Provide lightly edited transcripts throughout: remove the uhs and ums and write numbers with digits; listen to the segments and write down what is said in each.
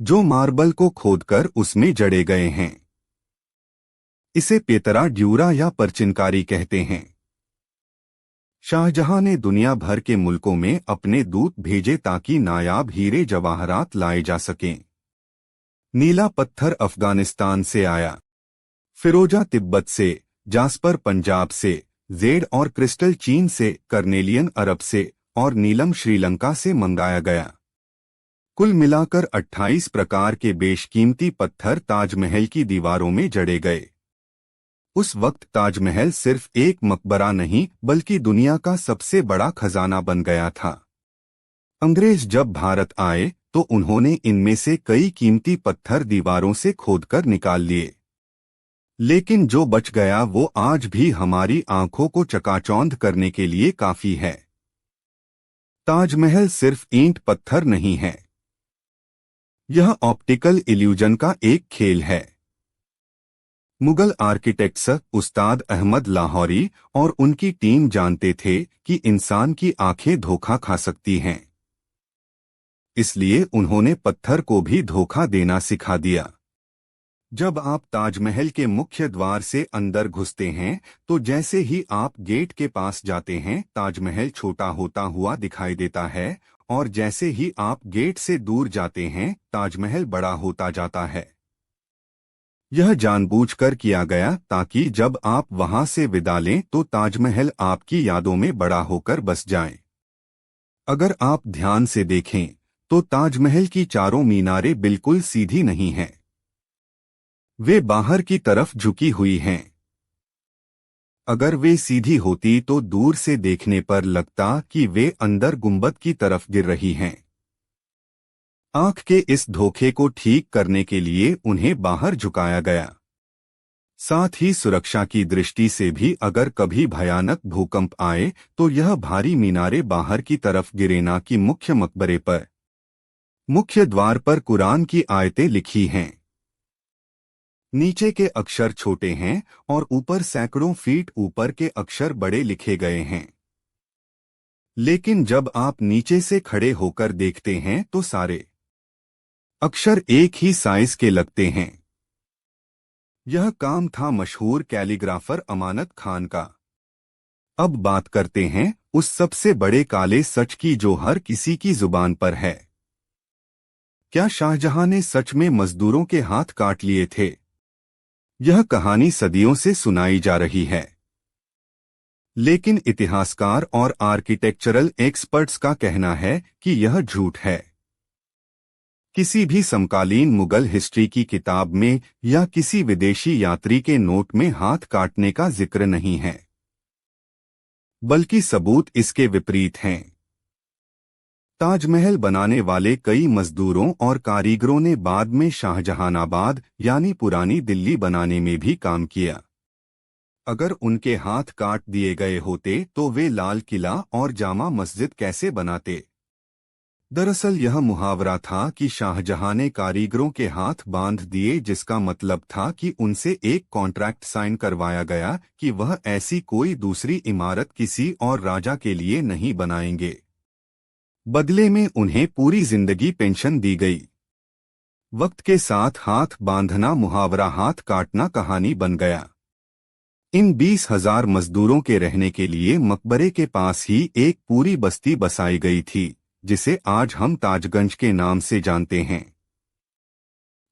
जो मार्बल को खोदकर उसमें जड़े गए हैं। इसे पेतरा ड्यूरा या परचिनकारी कहते हैं। शाहजहां ने दुनिया भर के मुल्कों में अपने दूत भेजे ताकि नायाब हीरे जवाहरात लाए जा सकें। नीला पत्थर अफगानिस्तान से आया, फिरोजा तिब्बत से, जास्पर पंजाब से, जेड और क्रिस्टल चीन से, कर्नेलियन अरब से और नीलम श्रीलंका से मंगाया गया। कुल मिलाकर 28 प्रकार के बेशकीमती पत्थर ताजमहल की दीवारों में जड़े गए। उस वक्त ताजमहल सिर्फ एक मकबरा नहीं बल्कि दुनिया का सबसे बड़ा खजाना बन गया था। अंग्रेज जब भारत आए तो उन्होंने इनमें से कई कीमती पत्थर दीवारों से खोदकर निकाल लिए, लेकिन जो बच गया वो आज भी हमारी आंखों को चकाचौंध करने के लिए काफी है। ताजमहल सिर्फ ईंट पत्थर नहीं है, यह ऑप्टिकल इल्यूजन का एक खेल है। मुगल आर्किटेक्ट्स उस्ताद अहमद लाहौरी और उनकी टीम जानते थे कि इंसान की आंखें धोखा खा सकती हैं, इसलिए उन्होंने पत्थर को भी धोखा देना सिखा दिया। जब आप ताजमहल के मुख्य द्वार से अंदर घुसते हैं तो जैसे ही आप गेट के पास जाते हैं ताजमहल छोटा होता हुआ दिखाई देता है, और जैसे ही आप गेट से दूर जाते हैं ताजमहल बड़ा होता जाता है। यह जानबूझकर किया गया ताकि जब आप वहां से विदा लें तो ताजमहल आपकी यादों में बड़ा होकर बस जाए। अगर आप ध्यान से देखें तो ताजमहल की चारों मीनारें बिल्कुल सीधी नहीं हैं, वे बाहर की तरफ झुकी हुई हैं। अगर वे सीधी होती तो दूर से देखने पर लगता कि वे अंदर गुंबद की तरफ गिर रही हैं। आंख के इस धोखे को ठीक करने के लिए उन्हें बाहर झुकाया गया। साथ ही सुरक्षा की दृष्टि से भी अगर कभी भयानक भूकंप आए तो यह भारी मीनारें बाहर की तरफ गिरे, ना कि मुख्य मकबरे पर। मुख्य द्वार पर कुरान की आयतें लिखी हैं। नीचे के अक्षर छोटे हैं और ऊपर सैकड़ों फीट ऊपर के अक्षर बड़े लिखे गए हैं। लेकिन जब आप नीचे से खड़े होकर देखते हैं तो सारे अक्षर एक ही साइज के लगते हैं। यह काम था मशहूर कैलीग्राफर अमानत खान का। अब बात करते हैं उस सबसे बड़े काले सच की जो हर किसी की जुबान पर है। क्या शाहजहां ने सच में मजदूरों के हाथ काट लिए थे? यह कहानी सदियों से सुनाई जा रही है, लेकिन इतिहासकार और आर्किटेक्चरल एक्सपर्ट्स का कहना है कि यह झूठ है। किसी भी समकालीन मुगल हिस्ट्री की किताब में या किसी विदेशी यात्री के नोट में हाथ काटने का जिक्र नहीं है, बल्कि सबूत इसके विपरीत हैं। ताजमहल बनाने वाले कई मजदूरों और कारीगरों ने बाद में शाहजहानाबाद यानी पुरानी दिल्ली बनाने में भी काम किया। अगर उनके हाथ काट दिए गए होते तो वे लाल किला और जामा मस्जिद कैसे बनाते? दरअसल यह मुहावरा था कि शाहजहां ने कारीगरों के हाथ बांध दिए, जिसका मतलब था कि उनसे एक कॉन्ट्रैक्ट साइन करवाया गया कि वह ऐसी कोई दूसरी इमारत किसी और राजा के लिए नहीं बनाएंगे। बदले में उन्हें पूरी जिंदगी पेंशन दी गई। वक्त के साथ हाथ बांधना मुहावरा हाथ काटना कहानी बन गया। इन 20,000 मजदूरों के रहने के लिए मकबरे के पास ही एक पूरी बस्ती बसाई गई थी, जिसे आज हम ताजगंज के नाम से जानते हैं।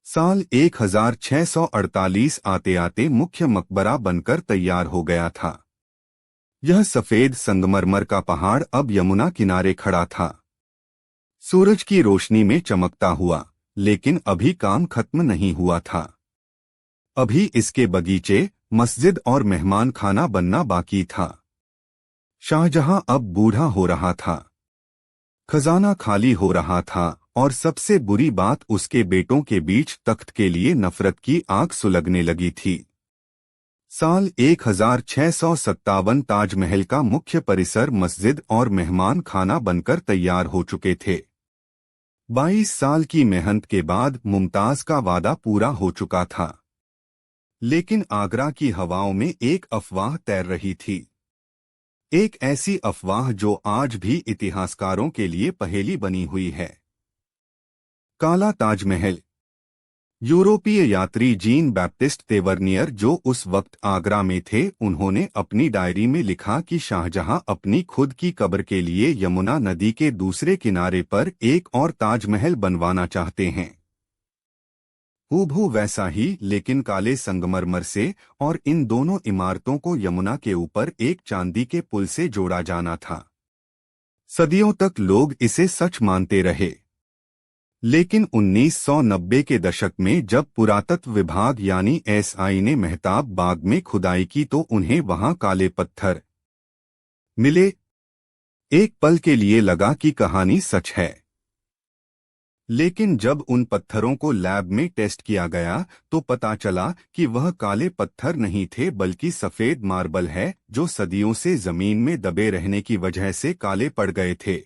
साल 1648 आते आते मुख्य मकबरा बनकर तैयार हो गया था। यह सफेद संगमरमर का पहाड़ अब यमुना किनारे खड़ा था, सूरज की रोशनी में चमकता हुआ, लेकिन अभी काम खत्म नहीं हुआ था। अभी इसके बगीचे, मस्जिद और मेहमान खाना बनना बाकी था। शाहजहां अब बूढ़ा हो रहा था, खजाना खाली हो रहा था और सबसे बुरी बात उसके बेटों के बीच तख्त के लिए नफरत की आग सुलगने लगी थी। साल 1657 ताजमहल का मुख्य परिसर मस्जिद और मेहमान खाना बनकर तैयार हो चुके थे। 22 साल की मेहनत के बाद मुमताज का वादा पूरा हो चुका था, लेकिन आगरा की हवाओं में एक अफवाह तैर रही थी। एक ऐसी अफवाह जो आज भी इतिहासकारों के लिए पहेली बनी हुई है। काला ताजमहल। यूरोपीय यात्री जीन बैप्टिस्ट तेवर्नियर, जो उस वक्त आगरा में थे, उन्होंने अपनी डायरी में लिखा कि शाहजहां अपनी खुद की कब्र के लिए यमुना नदी के दूसरे किनारे पर एक और ताजमहल बनवाना चाहते हैं। हूबहू वैसा ही, लेकिन काले संगमरमर से, और इन दोनों इमारतों को यमुना के ऊपर एक चांदी के पुल से जोड़ा जाना था। सदियों तक लोग इसे सच मानते रहे, लेकिन 1990 के दशक में जब पुरातत्व विभाग यानी एसआई ने मेहताब बाग में खुदाई की तो उन्हें वहां काले पत्थर मिले। एक पल के लिए लगा कि कहानी सच है, लेकिन जब उन पत्थरों को लैब में टेस्ट किया गया तो पता चला कि वह काले पत्थर नहीं थे, बल्कि सफेद मार्बल है जो सदियों से जमीन में दबे रहने की वजह से काले पड़ गए थे।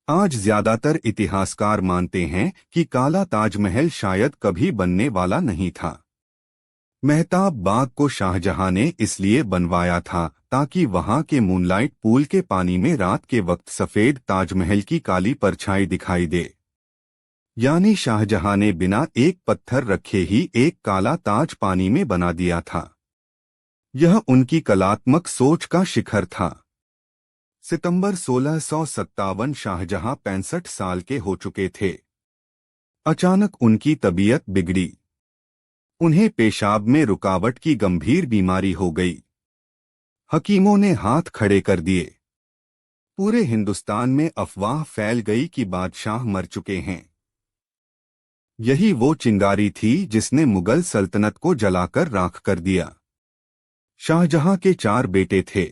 आज ज्यादातर इतिहासकार मानते हैं कि काला ताजमहल शायद कभी बनने वाला नहीं था। मेहताब बाग को शाहजहां ने इसलिए बनवाया था ताकि वहां के मूनलाइट पूल के पानी में रात के वक्त सफेद ताजमहल की काली परछाई दिखाई दे। यानी शाहजहां ने बिना एक पत्थर रखे ही एक काला ताज पानी में बना दिया था। यह उनकी कलात्मक सोच का शिखर था। सितंबर 1657 शाहजहां 65 साल के हो चुके थे। अचानक उनकी तबीयत बिगड़ी। उन्हें पेशाब में रुकावट की गंभीर बीमारी हो गई। हकीमों ने हाथ खड़े कर दिए। पूरे हिंदुस्तान में अफवाह फैल गई कि बादशाह मर चुके हैं। यही वो चिंगारी थी जिसने मुगल सल्तनत को जलाकर राख कर दिया। शाहजहां के 4 बेटे थे,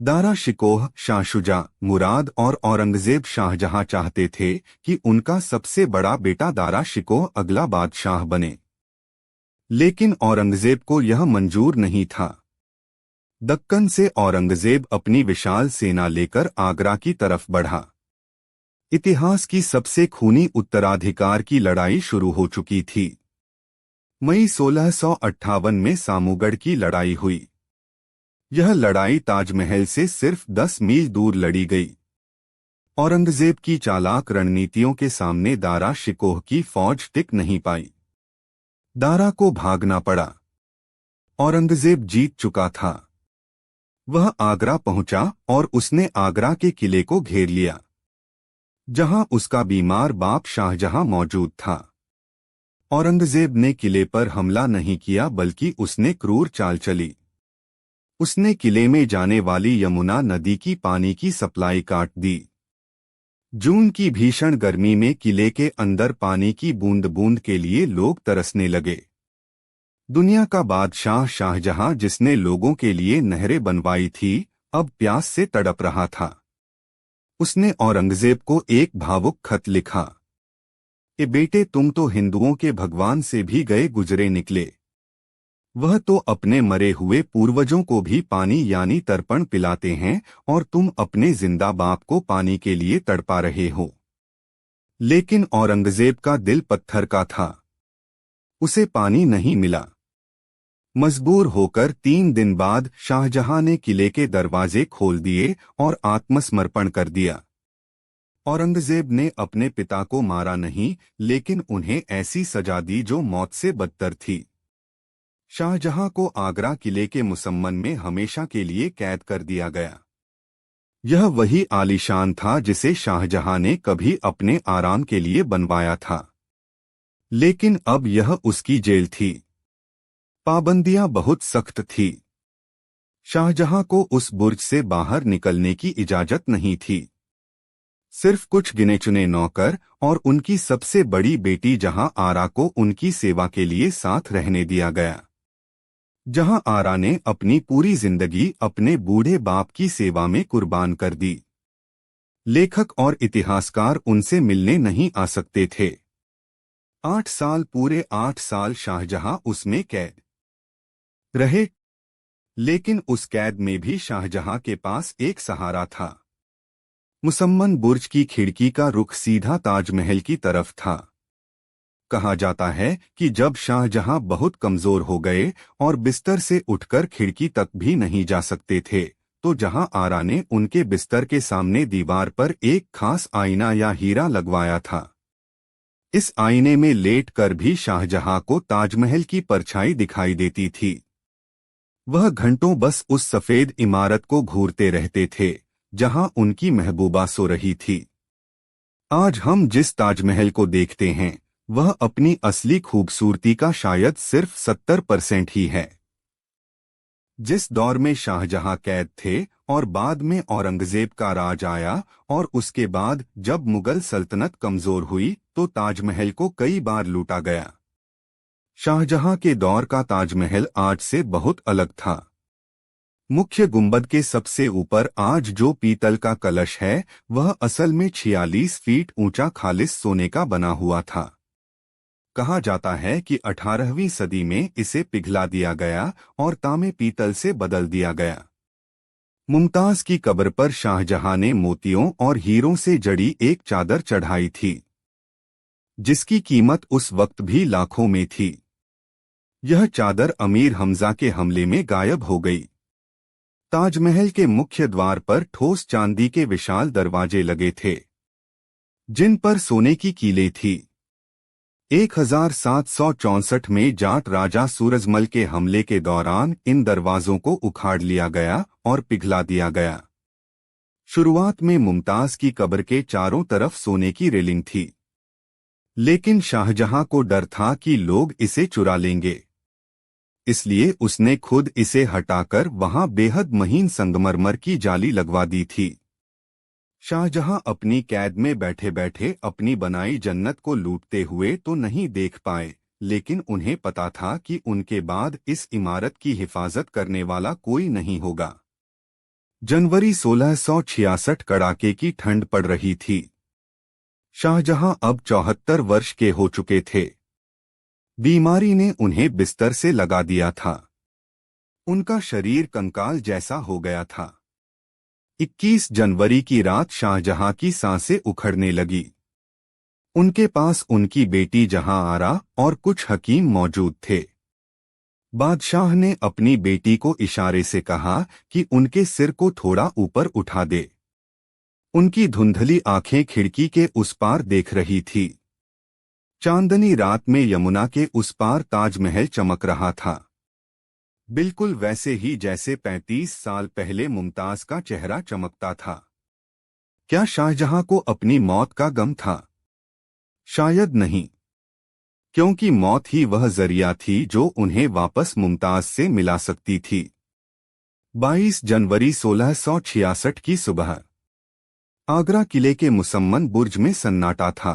दारा शिकोह, शाह शुजा, मुराद और औरंगजेब। शाहजहां चाहते थे कि उनका सबसे बड़ा बेटा दारा शिकोह अगला बादशाह बने, लेकिन औरंगजेब को यह मंजूर नहीं था। दक्कन से औरंगजेब अपनी विशाल सेना लेकर आगरा की तरफ बढ़ा। इतिहास की सबसे खूनी उत्तराधिकार की लड़ाई शुरू हो चुकी थी। मई 1658 में सामूगढ़ की लड़ाई हुई। यह लड़ाई ताजमहल से सिर्फ 10 मील दूर लड़ी गई। औरंगजेब की चालाक रणनीतियों के सामने दारा शिकोह की फौज टिक नहीं पाई। दारा को भागना पड़ा। औरंगजेब जीत चुका था। वह आगरा पहुंचा और उसने आगरा के किले को घेर लिया, जहां उसका बीमार बाप शाहजहां मौजूद था। औरंगजेब ने किले पर हमला नहीं किया, बल्कि उसने क्रूर चाल चली। उसने किले में जाने वाली यमुना नदी की पानी की सप्लाई काट दी। जून की भीषण गर्मी में किले के अंदर पानी की बूंद बूंद के लिए लोग तरसने लगे। दुनिया का बादशाह शाहजहां, जिसने लोगों के लिए नहरें बनवाई थी, अब प्यास से तड़प रहा था। उसने औरंगजेब को एक भावुक खत लिखा। ए बेटे, तुम तो हिंदुओं के भगवान से भी गए गुजरे निकले। वह तो अपने मरे हुए पूर्वजों को भी पानी यानी तर्पण पिलाते हैं, और तुम अपने जिंदा बाप को पानी के लिए तड़पा रहे हो। लेकिन औरंगजेब का दिल पत्थर का था। उसे पानी नहीं मिला। मजबूर होकर 3 दिन बाद शाहजहां ने किले के दरवाजे खोल दिए और आत्मसमर्पण कर दिया। औरंगजेब ने अपने पिता को मारा नहीं, लेकिन उन्हें ऐसी सजा दी जो मौत से बदतर थी। शाहजहां को आगरा किले के मुसम्मन में हमेशा के लिए कैद कर दिया गया। यह वही आलीशान था जिसे शाहजहां ने कभी अपने आराम के लिए बनवाया था, लेकिन अब यह उसकी जेल थी। पाबंदियां बहुत सख्त थी। शाहजहां को उस बुर्ज से बाहर निकलने की इजाजत नहीं थी। सिर्फ कुछ गिने चुने नौकर और उनकी सबसे बड़ी बेटी जहां आरा को उनकी सेवा के लिए साथ रहने दिया गया। जहां आरा ने अपनी पूरी जिंदगी अपने बूढ़े बाप की सेवा में कुर्बान कर दी। लेखक और इतिहासकार उनसे मिलने नहीं आ सकते थे। 8 साल, पूरे 8 साल शाहजहां उसमें कैद रहे, लेकिन उस कैद में भी शाहजहां के पास एक सहारा था। मुसम्मन बुर्ज की खिड़की का रुख सीधा ताजमहल की तरफ था। कहा जाता है कि जब शाहजहां बहुत कमजोर हो गए और बिस्तर से उठकर खिड़की तक भी नहीं जा सकते थे, तो जहां आरा ने उनके बिस्तर के सामने दीवार पर एक खास आईना या हीरा लगवाया था। इस आईने में लेटकर भी शाहजहां को ताजमहल की परछाई दिखाई देती थी। वह घंटों बस उस सफेद इमारत को घूरते रहते थे जहां उनकी महबूबा सो रही थी। आज हम जिस ताजमहल को देखते हैं वह अपनी असली खूबसूरती का शायद सिर्फ 70% ही है। जिस दौर में शाहजहां कैद थे और बाद में औरंगजेब का राज आया और उसके बाद जब मुगल सल्तनत कमजोर हुई तो ताजमहल को कई बार लूटा गया। शाहजहां के दौर का ताजमहल आज से बहुत अलग था। मुख्य गुंबद के सबसे ऊपर आज जो पीतल का कलश है वह असल में 46 फीट ऊंचा खालिस सोने का बना हुआ था। कहा जाता है कि 18वीं सदी में इसे पिघला दिया गया और तांबे पीतल से बदल दिया गया। मुमताज की कब्र पर शाहजहां ने मोतियों और हीरों से जड़ी एक चादर चढ़ाई थी जिसकी कीमत उस वक्त भी लाखों में थी। यह चादर अमीर हमजा के हमले में गायब हो गई। ताजमहल के मुख्य द्वार पर ठोस चांदी के विशाल दरवाजे लगे थे जिन पर सोने की कीलें थी। 1764 में जाट राजा सूरजमल के हमले के दौरान इन दरवाजों को उखाड़ लिया गया और पिघला दिया गया। शुरुआत में मुमताज की कब्र के चारों तरफ सोने की रेलिंग थी, लेकिन शाहजहां को डर था कि लोग इसे चुरा लेंगे, इसलिए उसने खुद इसे हटाकर वहां बेहद महीन संगमरमर की जाली लगवा दी थी। शाहजहां अपनी कैद में बैठे बैठे अपनी बनाई जन्नत को लूटते हुए तो नहीं देख पाए, लेकिन उन्हें पता था कि उनके बाद इस इमारत की हिफाजत करने वाला कोई नहीं होगा। जनवरी 1666 कड़ाके की ठंड पड़ रही थी। शाहजहां अब 74 वर्ष के हो चुके थे। बीमारी ने उन्हें बिस्तर से लगा दिया था। उनका शरीर कंकाल जैसा हो गया था। 21 जनवरी की रात शाहजहां की सांसें उखड़ने लगी। उनके पास उनकी बेटी जहां आरा और कुछ हकीम मौजूद थे। बादशाह ने अपनी बेटी को इशारे से कहा कि उनके सिर को थोड़ा ऊपर उठा दे। उनकी धुंधली आंखें खिड़की के उस पार देख रही थी। चांदनी रात में यमुना के उस पार ताजमहल चमक रहा था, बिल्कुल वैसे ही जैसे 35 साल पहले मुमताज का चेहरा चमकता था। क्या शाहजहां को अपनी मौत का गम था? शायद नहीं, क्योंकि मौत ही वह जरिया थी जो उन्हें वापस मुमताज से मिला सकती थी। 22 जनवरी 1666 की सुबह आगरा किले के मुसम्मन बुर्ज में सन्नाटा था।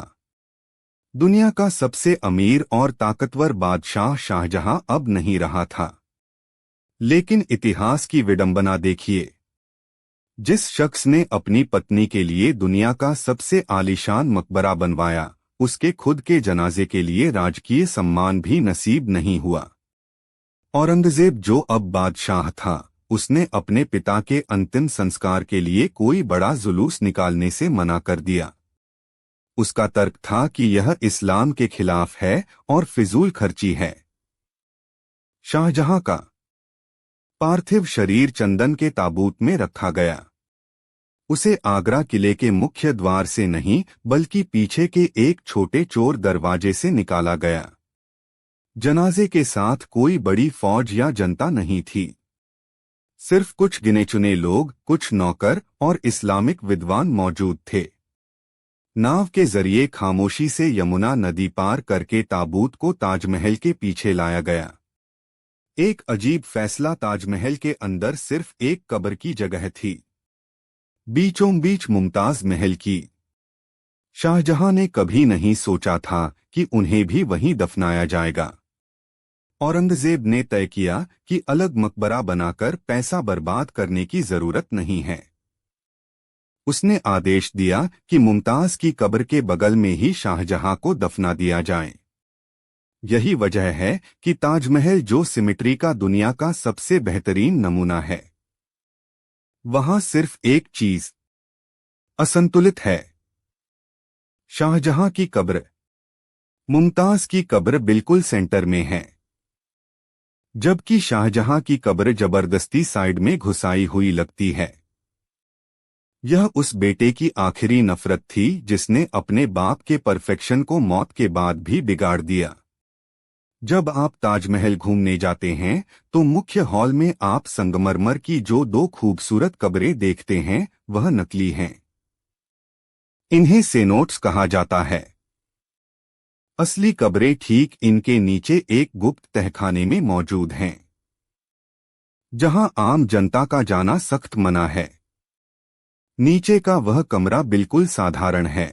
दुनिया का सबसे अमीर और ताकतवर बादशाह शाहजहां अब नहीं रहा था। लेकिन इतिहास की विडंबना देखिए। जिस शख्स ने अपनी पत्नी के लिए दुनिया का सबसे आलीशान मकबरा बनवाया, उसके खुद के जनाजे के लिए राजकीय सम्मान भी नसीब नहीं हुआ। औरंगजेब जो अब बादशाह था, उसने अपने पिता के अंतिम संस्कार के लिए कोई बड़ा जुलूस निकालने से मना कर दिया। उसका तर्क था कि यह इस्लाम के खिलाफ है और फिजूल खर्ची है। शाहजहां का पार्थिव शरीर चंदन के ताबूत में रखा गया। उसे आगरा किले के मुख्य द्वार से नहीं बल्कि पीछे के एक छोटे चोर दरवाजे से निकाला गया। जनाजे के साथ कोई बड़ी फौज या जनता नहीं थी। सिर्फ कुछ गिने चुने लोग, कुछ नौकर और इस्लामिक विद्वान मौजूद थे। नाव के जरिए खामोशी से यमुना नदी पार करके ताबूत को ताजमहल के पीछे लाया गया। एक अजीब फैसला, ताजमहल के अंदर सिर्फ एक कब्र की जगह थी, बीचों बीच मुमताज महल की। शाहजहां ने कभी नहीं सोचा था कि उन्हें भी वहीं दफनाया जाएगा। औरंगजेब ने तय किया कि अलग मकबरा बनाकर पैसा बर्बाद करने की जरूरत नहीं है। उसने आदेश दिया कि मुमताज की कब्र के बगल में ही शाहजहां को दफना दिया जाए। यही वजह है कि ताजमहल, जो सिमेट्री का दुनिया का सबसे बेहतरीन नमूना है, वहां सिर्फ एक चीज असंतुलित है। शाहजहां की कब्र। मुमताज की कब्र बिल्कुल सेंटर में है, जबकि शाहजहां की कब्र जबरदस्ती साइड में घुसाई हुई लगती है। यह उस बेटे की आखिरी नफरत थी जिसने अपने बाप के परफेक्शन को मौत के बाद भी बिगाड़ दिया। जब आप ताजमहल घूमने जाते हैं तो मुख्य हॉल में आप संगमरमर की जो दो खूबसूरत कब्रें देखते हैं वह नकली हैं। इन्हें सेनोट्स कहा जाता है। असली कब्रें ठीक इनके नीचे एक गुप्त तहखाने में मौजूद हैं, जहां आम जनता का जाना सख्त मना है। नीचे का वह कमरा बिल्कुल साधारण है।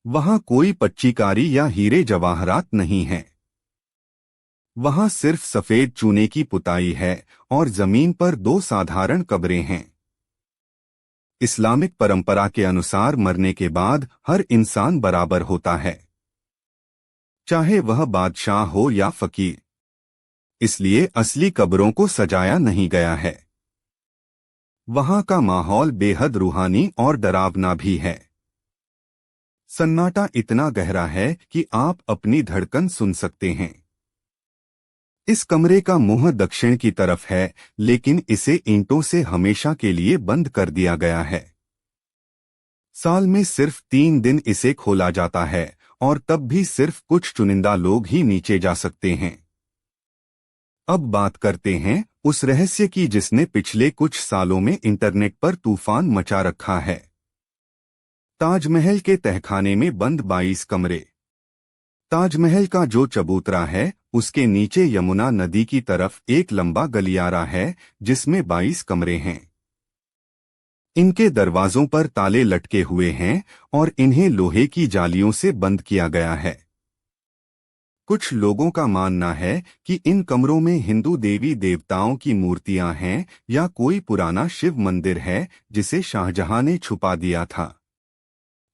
वहां कोई पच्चीकारी या हीरे जवाहरात नहीं है। वहां सिर्फ सफेद चूने की पुताई है और जमीन पर दो साधारण कब्रें हैं। इस्लामिक परंपरा के अनुसार मरने के बाद हर इंसान बराबर होता है, चाहे वह बादशाह हो या फकीर। इसलिए असली कब्रों को सजाया नहीं गया है। वहां का माहौल बेहद रूहानी और डरावना भी है। सन्नाटा इतना गहरा है कि आप अपनी धड़कन सुन सकते हैं। इस कमरे का मुंह दक्षिण की तरफ है, लेकिन इसे ईंटों से हमेशा के लिए बंद कर दिया गया है। साल में सिर्फ 3 दिन इसे खोला जाता है और तब भी सिर्फ कुछ चुनिंदा लोग ही नीचे जा सकते हैं। अब बात करते हैं उस रहस्य की जिसने पिछले कुछ सालों में इंटरनेट पर तूफान मचा रखा है। ताजमहल के तहखाने में बंद 22 कमरे। ताजमहल का जो चबूतरा है उसके नीचे यमुना नदी की तरफ एक लंबा गलियारा है जिसमें 22 कमरे हैं। इनके दरवाजों पर ताले लटके हुए हैं और इन्हें लोहे की जालियों से बंद किया गया है। कुछ लोगों का मानना है कि इन कमरों में हिंदू देवी देवताओं की मूर्तियां हैं या कोई पुराना शिव मंदिर है जिसे शाहजहां ने छुपा दिया था।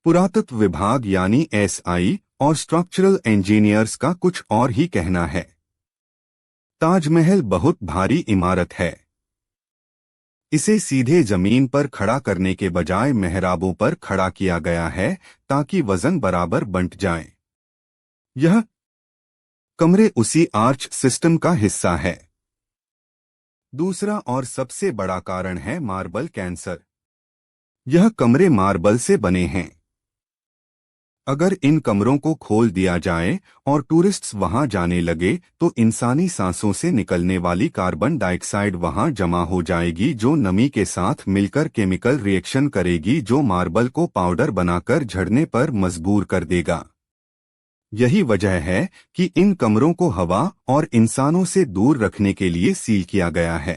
पुरातत्व विभाग यानी एसआई और स्ट्रक्चरल इंजीनियर्स का कुछ और ही कहना है। ताजमहल बहुत भारी इमारत है। इसे सीधे जमीन पर खड़ा करने के बजाय मेहराबों पर खड़ा किया गया है ताकि वजन बराबर बंट जाए। यह कमरे उसी आर्च सिस्टम का हिस्सा है। दूसरा और सबसे बड़ा कारण है मार्बल कैंसर। यह कमरे मार्बल से बने हैं। अगर इन कमरों को खोल दिया जाए और टूरिस्ट्स वहां जाने लगे तो इंसानी सांसों से निकलने वाली कार्बन डाइऑक्साइड वहां जमा हो जाएगी, जो नमी के साथ मिलकर केमिकल रिएक्शन करेगी जो मार्बल को पाउडर बनाकर झड़ने पर मजबूर कर देगा। यही वजह है कि इन कमरों को हवा और इंसानों से दूर रखने के लिए सील किया गया है।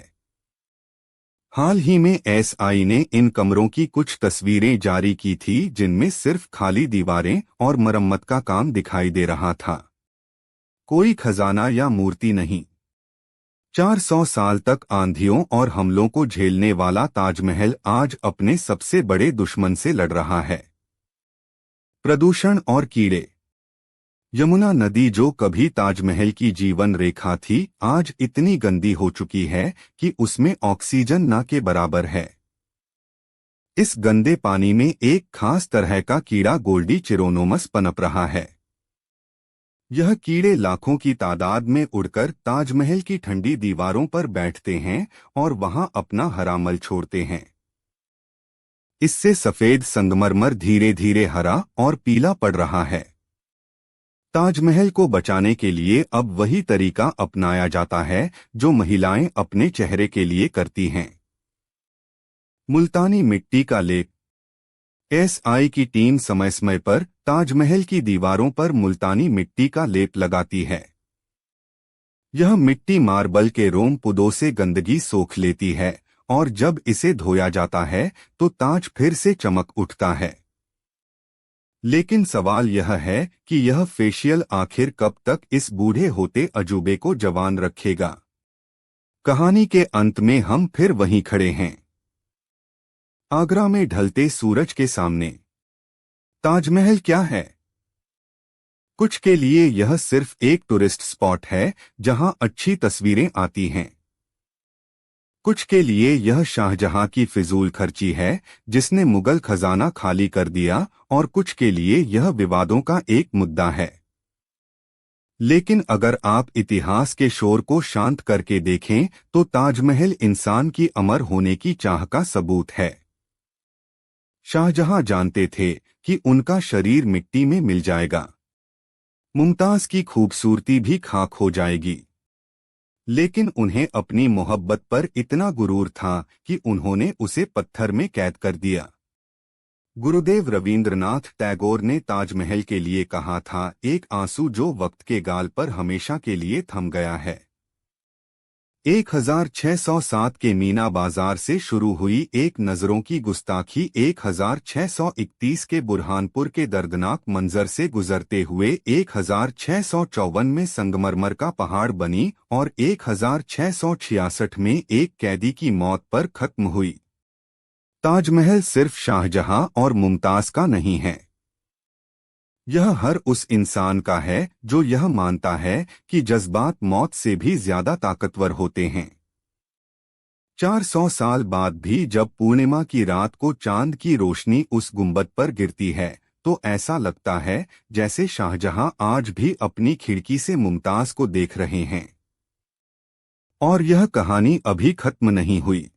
हाल ही में एसआई ने इन कमरों की कुछ तस्वीरें जारी की थी जिनमें सिर्फ खाली दीवारें और मरम्मत का काम दिखाई दे रहा था। कोई खजाना या मूर्ति नहीं। 400 साल तक आंधियों और हमलों को झेलने वाला ताजमहल आज अपने सबसे बड़े दुश्मन से लड़ रहा है, प्रदूषण और कीड़े। यमुना नदी जो कभी ताजमहल की जीवन रेखा थी आज इतनी गंदी हो चुकी है कि उसमें ऑक्सीजन न के बराबर है। इस गंदे पानी में एक खास तरह का कीड़ा गोल्डी चिरोनोमस पनप रहा है। यह कीड़े लाखों की तादाद में उड़कर ताजमहल की ठंडी दीवारों पर बैठते हैं और वहां अपना हरा मल छोड़ते हैं। इससे सफेद संगमरमर धीरे धीरे हरा और पीला पड़ रहा है। ताजमहल को बचाने के लिए अब वही तरीका अपनाया जाता है जो महिलाएं अपने चेहरे के लिए करती हैं। मुल्तानी मिट्टी का लेप। एसआई की टीम समय समय पर ताजमहल की दीवारों पर मुल्तानी मिट्टी का लेप लगाती है। यह मिट्टी मार्बल के रोम पुदों से गंदगी सोख लेती है और जब इसे धोया जाता है तो ताज फिर से चमक उठता है। लेकिन सवाल यह है कि यह फेशियल आखिर कब तक इस बूढ़े होते अजूबे को जवान रखेगा। कहानी के अंत में हम फिर वहीं खड़े हैं, आगरा में ढलते सूरज के सामने। ताजमहल क्या है? कुछ के लिए यह सिर्फ एक टूरिस्ट स्पॉट है जहां अच्छी तस्वीरें आती हैं। कुछ के लिए यह शाहजहां की फिजूल खर्ची है जिसने मुगल खजाना खाली कर दिया, और कुछ के लिए यह विवादों का एक मुद्दा है। लेकिन अगर आप इतिहास के शोर को शांत करके देखें तो ताजमहल इंसान की अमर होने की चाह का सबूत है। शाहजहां जानते थे कि उनका शरीर मिट्टी में मिल जाएगा, मुमताज की खूबसूरती भी खाक हो जाएगी। लेकिन उन्हें अपनी मोहब्बत पर इतना गुरूर था कि उन्होंने उसे पत्थर में कैद कर दिया। गुरुदेव रवींद्रनाथ टैगोर ने ताजमहल के लिए कहा था, एक आंसू जो वक्त के गाल पर हमेशा के लिए थम गया है। 1607 के मीना बाजार से शुरू हुई एक नजरों की गुस्ताखी 1631 के बुरहानपुर के दर्दनाक मंजर से गुजरते हुए 1654 में संगमरमर का पहाड़ बनी और 1666 में एक कैदी की मौत पर खत्म हुई। ताजमहल सिर्फ शाहजहां और मुमताज का नहीं है, यह हर उस इंसान का है जो यह मानता है कि जज्बात मौत से भी ज्यादा ताकतवर होते हैं। 400 साल बाद भी जब पूर्णिमा की रात को चांद की रोशनी उस गुंबद पर गिरती है तो ऐसा लगता है जैसे शाहजहां आज भी अपनी खिड़की से मुमताज को देख रहे हैं। और यह कहानी अभी खत्म नहीं हुई।